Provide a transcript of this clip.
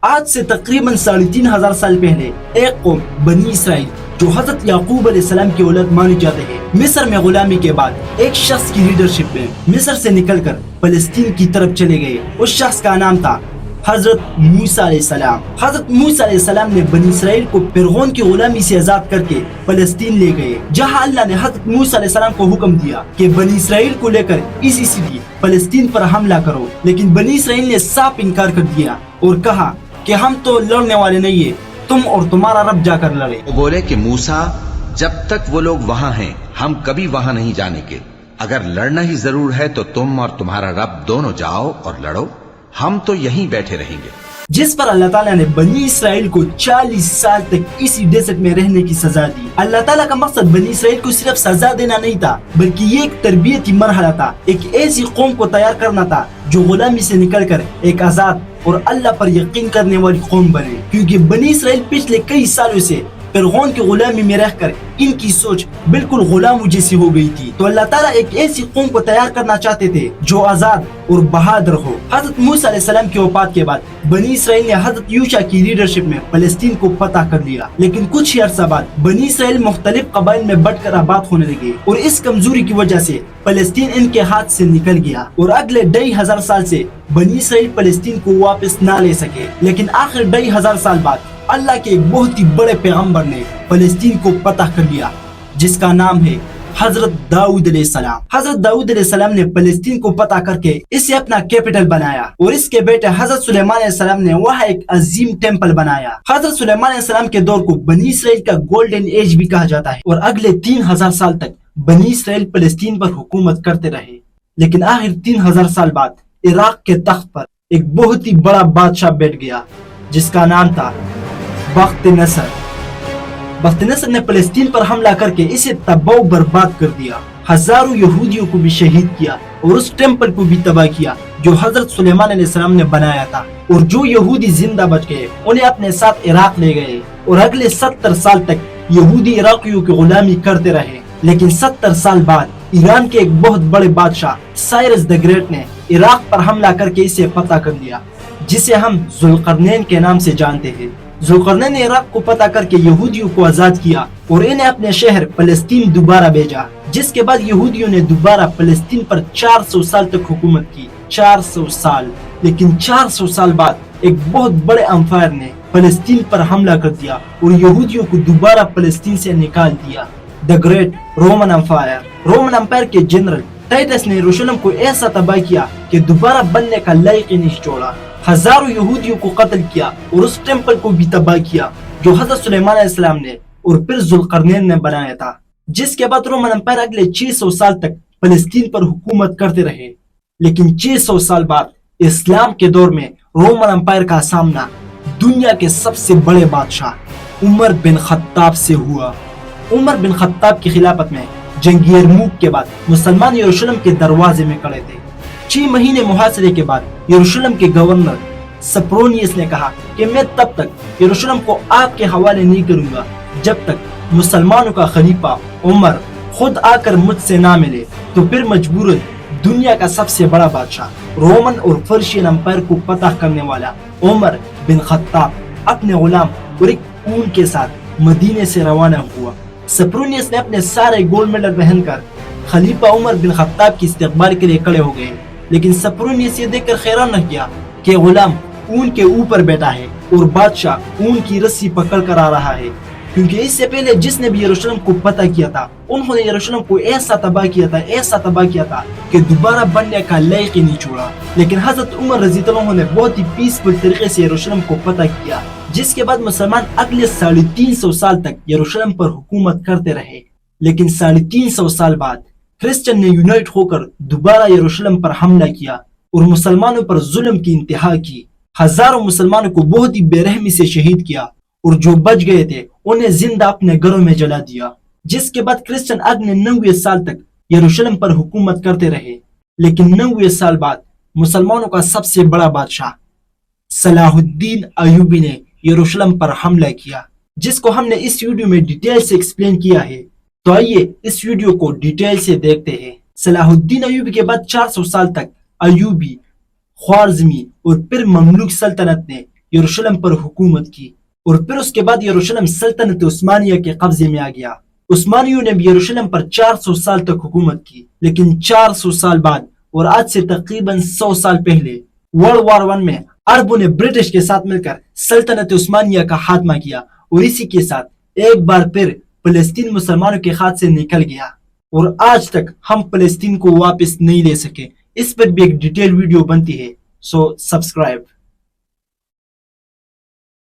آج سے تقریباً 3500 سال پہلے ایک قوم بنی اسرائیل جو حضرت یعقوب علیہ السلام کی اولاد مانی جاتے ہیں، مصر میں غلامی کے بعد ایک شخص کی لیڈرشپ میں مصر سے نکل کر فلسطین کی طرف چلے گئے۔ اس شخص کا نام تھا حضرت موسیٰ علیہ السلام۔ حضرت موسیٰ علیہ السلام نے بنی اسرائیل کو فرعون کی غلامی سے آزاد کر کے فلسطین لے گئے، جہاں اللہ نے حضرت موسیٰ علیہ السلام کو حکم دیا کہ بنی اسرائیل کو لے کر اسی سٹی فلسطین پر حملہ کرو، لیکن بنی اسرائیل نے صاف انکار کر دیا اور کہا کہ ہم تو لڑنے والے نہیں ہیں، تم اور تمہارا رب جا کر لڑے۔ وہ بولے کہ موسیٰ، جب تک وہ لوگ وہاں ہیں ہم کبھی وہاں نہیں جانے کے، اگر لڑنا ہی ضرور ہے تو تم اور تمہارا رب دونوں جاؤ اور لڑو، ہم تو یہیں بیٹھے رہیں گے۔ جس پر اللہ تعالیٰ نے بنی اسرائیل کو 40 سال تک اسی ڈیزرٹ میں رہنے کی سزا دی۔ اللہ تعالیٰ کا مقصد بنی اسرائیل کو صرف سزا دینا نہیں تھا، بلکہ یہ ایک تربیتی مرحلہ تھا، ایک ایسی قوم کو تیار کرنا تھا جو غلامی سے نکل کر ایک آزاد اور اللہ پر یقین کرنے والی قوم بنے، کیونکہ بنی اسرائیل پچھلے کئی سالوں سے فرعون کی غلامی میں رہ کر ان کی سوچ بالکل غلاموں جیسی ہو گئی تھی۔ تو اللہ تعالیٰ ایک ایسی قوم کو تیار کرنا چاہتے تھے جو آزاد اور بہادر ہو۔ حضرت موسیٰ علیہ السلام کی وفات کے بعد بنی اسرائیل نے حضرت یوشع کی لیڈرشپ میں فلسطین کو فتح کر لیا، لیکن کچھ ہی عرصہ بعد بنی اسرائیل مختلف قبائل میں بٹ کر آباد ہونے لگے اور اس کمزوری کی وجہ سے فلسطین ان کے ہاتھ سے نکل گیا، اور اگلے 2500 سال سے بنی اسرائیل فلسطین کو واپس نہ لے سکے۔ لیکن آخر 2500 سال بعد اللہ کے ایک بہت ہی بڑے پیغمبر نے فلسطین کو فتح کر لیا، جس کا نام ہے حضرت داؤد علیہ السلام۔ حضرت داؤد علیہ السلام نے فلسطین کو فتح کر کے اسے اپنا کیپٹل بنایا، اور اس کے بیٹے حضرت سلیمان علیہ السلام نے وہاں ایک عظیم ٹیمپل بنایا۔ حضرت سلیمان علیہ السلام کے دور کو بنی اسرائیل کا گولڈن ایج بھی کہا جاتا ہے، اور اگلے 3000 سال تک بنی اسرائیل فلسطین پر حکومت کرتے رہے۔ لیکن آخر 3000 سال بعد عراق کے تخت پر ایک بہت ہی بڑا بادشاہ بیٹھ گیا، جس کا نام تھا بخت نصر۔ بخت نصر نے فلسطین پر حملہ کر کے اسے تباہ و برباد کر دیا، ہزاروں یہودیوں کو بھی شہید کیا اور اس ٹیمپل کو بھی تباہ کیا جو حضرت سلیمان علیہ السلام نے بنایا تھا، اور جو یہودی زندہ بچ گئے انہیں اپنے ساتھ عراق لے گئے، اور اگلے 70 سال تک یہودی عراقیوں کی غلامی کرتے رہے۔ لیکن 70 سال بعد ایران کے ایک بہت بڑے بادشاہ سائرس دی گریٹ نے عراق پر حملہ کر کے اسے فتح کر لیا، جسے ہم ذوالقرنین کے نام سے جانتے ہیں۔ ذوالقرنین نے عراق کو فتح کر کے یہودیوں کو آزاد کیا اور انہیں اپنے شہر فلسطین دوبارہ بھیجا، جس کے بعد یہودیوں نے دوبارہ فلسطین پر 400 سال تک حکومت کی۔ 400 سال۔ لیکن 400 سال بعد ایک بہت بڑے امپائر نے فلسطین پر حملہ کر دیا اور یہودیوں کو دوبارہ فلسطین سے نکال دیا۔ The great Roman empire. Roman empire کے جنرل ٹائٹس نے یروشلم کو ایسا تباہ کیا کہ دوبارہ بننے کا لائق ہی نہیں چھوڑا، ہزاروں یہودیوں کو قتل کیا اور اس ٹیمپل کو بھی تباہ کیا جو حضرت سلیمان علیہ السلام نے اور پھر ذوالقرنین نے بنایا تھا۔ جس کے بعد رومن امپائر اگلے 600 سال تک فلسطین پر حکومت کرتے رہے۔ لیکن 600 سال بعد اسلام کے دور میں رومن امپائر کا سامنا دنیا کے سب سے بڑے بادشاہ عمر بن خطاب سے ہوا۔ عمر بن خطاب کی خلافت میں جنگ یرموک کے بعد مسلمان یروشلم کے دروازے میں کھڑے تھے۔ 6 مہینے محاصرے کے بعد یروشلم کے گورنر سپرونیس نے کہا کہ میں تب تک یروشلم کو آپ کے حوالے نہیں کروں گا جب تک مسلمانوں کا خلیفہ عمر خود آ کر مجھ سے نہ ملے۔ تو پھر مجبوراً دنیا کا سب سے بڑا بادشاہ رومن اور پرشین امپائر کو فتح کرنے والا عمر بن خطاب اپنے غلام اور ایک اونٹ کے ساتھ مدینے سے روانہ ہوا۔ سپرونیس نے اپنے سارے گولڈ میڈل پہن کر خلیفہ عمر بن خطاب کی استقبال کے لیے کھڑے ہو گئے، لیکن سپرونیس یہ دیکھ کر حیران نہ کیا کہ غلام اونٹ کے اوپر بیٹھا ہے اور بادشاہ اونٹ کی رسی پکڑ کر آ رہا ہے، کیونکہ اس سے پہلے جس نے بھی یروشلم کو فتح کیا تھا انہوں نے یروشلم کو ایسا تباہ کیا تھا کہ دوبارہ بننے کا لائق ہی نہیں چھوڑا۔ لیکن حضرت عمر رضی اللہ عنہ نے بہت ہی پیسفل طریقے سے یروشلم کو فتح کیا، جس کے بعد مسلمان اگلے 350 سال تک یروشلم پر حکومت کرتے رہے۔ لیکن 350 سال بعد کرسچن نے یونائٹ ہو کر دوبارہ یروشلم پر حملہ کیا اور مسلمانوں پر ظلم کی انتہا کی۔ ہزاروں مسلمانوں کو بہت ہی بے رحمی سے شہید کیا اور جو بچ گئے تھے انہیں زندہ اپنے گھروں میں جلا دیا، جس کے بعد کرسچن اگلے 90 سال تک یروشلم پر حکومت کرتے رہے۔ لیکن 90 سال بعد مسلمانوں کا سب سے بڑا بادشاہ صلاح الدین ایوبی نے یروشلم پر حملہ کیا، جس کو ہم نے اس ویڈیو میں ڈیٹیل سے ایکسپلین کیا ہے۔ تو آئیے اس ویڈیو کو ڈیٹیل سے دیکھتے ہیں۔ صلاح الدین ایوبی کے بعد 400 سال تک ایوبی، خوارزمی اور پھر مملوک سلطنت نے یروشلم پر حکومت کی، اور پھر اس کے بعد یروشلم سلطنت عثمانیہ کے قبضے میں آ گیا۔ عثمانیوں نے بھی یروشلم پر 400 سال تک حکومت کی، لیکن 400 سال بعد اور آج سے تقریباً 100 سال پہلے ورلڈ وار 1 میں عربوں نے برٹش کے ساتھ مل کر سلطنت عثمانیہ کا خاتمہ کیا، اور اسی کے ساتھ ایک بار پھر فلسطین مسلمانوں کے ہاتھ سے نکل گیا، اور آج تک ہم فلسطین کو واپس نہیں لے سکے۔ اس پر بھی ایک ڈیٹیل ویڈیو بنتی ہے، سو سبسکرائب۔